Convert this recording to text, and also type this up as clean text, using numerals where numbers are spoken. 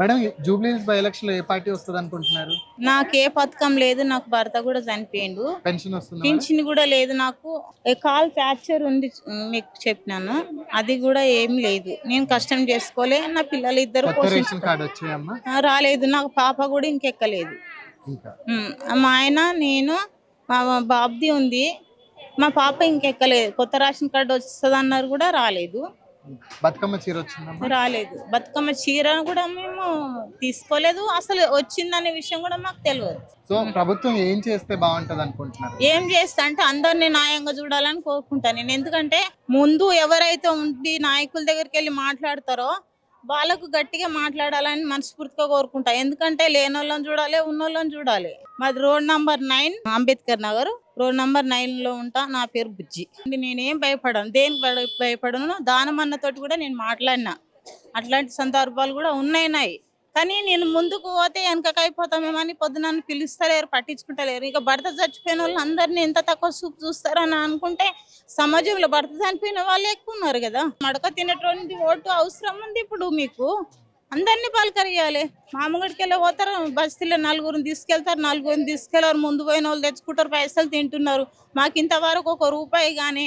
Madam Jubilee hills by election లో ఏ party వస్తుంది అనుకుంటున్నారు? నాకే పథకం లేదు. నాకు భర్త కూడా చనిపోయిండు. పెన్షన్ వస్తుందా మేడం? పింఛన్ కూడా లేదు నాకు. కాల్ ఫ్రాక్చర్ ఉంది, మీకు చెప్పినాను. అది కూడా ఏం లేదు. నేను కష్టం చేసుకోలే. నా పిల్లలు ఇద్దరు కొత్త రేషన్ కార్డు వచ్చాయమ్మా? రాలేదు. నాకు పాప కూడా ఇంకెక్కలేదు. ఇంకా మా ఆయన, నేను, మా బాబుది ఉంది. మా పాప ఇంకెక్కలేదు. కొత్త రేషన్ కార్డు వస్తుంది అన్నారు, కూడా రాలేదు. బతుకమ్మ చీర వచ్చిందమ్మా? రాలేదు. బతుకమ్మ చీర కూడా మేము తీసుకోలేదు. అసలు వచ్చిందనే విషయం కూడా మాకు తెలియదు. సో ప్రభుత్వం ఏం చేస్తే బాగుంటది అనుకుంటున్నారు? ఏం చేస్తా అంటే అందరినీ న్యాయంగా చూడాలని కోరుకుంటాను నేను. ఎందుకంటే ముందు ఎవరైతే ఉండి నాయకుల దగ్గరికి వెళ్ళి మాట్లాడతారో వాళ్ళకు గట్టిగా మాట్లాడాలని మనస్ఫూర్తిగా కోరుకుంటా. ఎందుకంటే లేనోళ్ళని చూడాలి, ఉన్నోళ్ళని చూడాలి. మాది road number 9, Ambedkar Nagar, road number 9 లో ఉంటా. నా పేరు బుజ్జి. నేనేం భయపడను, దేనికి భయపడను. దానమన్నతోటి కూడా నేను మాట్లాడినా. అట్లాంటి సందర్భాలు కూడా ఉన్నాయి. కానీ నేను ముందుకు పోతే వెనకకి అయిపోతామేమని పొద్దున పిలుస్తలేరు, పట్టించుకుంటలేరు. ఇక భర్త చచ్చిపోయిన వాళ్ళు అందరినీ ఎంత తక్కువ చూపు చూస్తారని అనుకుంటే సమాజంలో భర్త చనిపోయిన వాళ్ళు ఎక్కువ ఉన్నారు కదా. మడక తినేటువంటి ఓటు అవసరం ఉంది ఇప్పుడు మీకు. అందరినీ పలకరియాలి. మామూలుడికి వెళ్ళి పోతారు, బస్తీలో నలుగురిని తీసుకెళ్తారు, నలుగురిని తీసుకెళ్లారు. ముందు పోయిన వాళ్ళు తెచ్చుకుంటారు, పైసలు తింటున్నారు. మాకు ఇంతవరకు 1 రూపాయి కానీ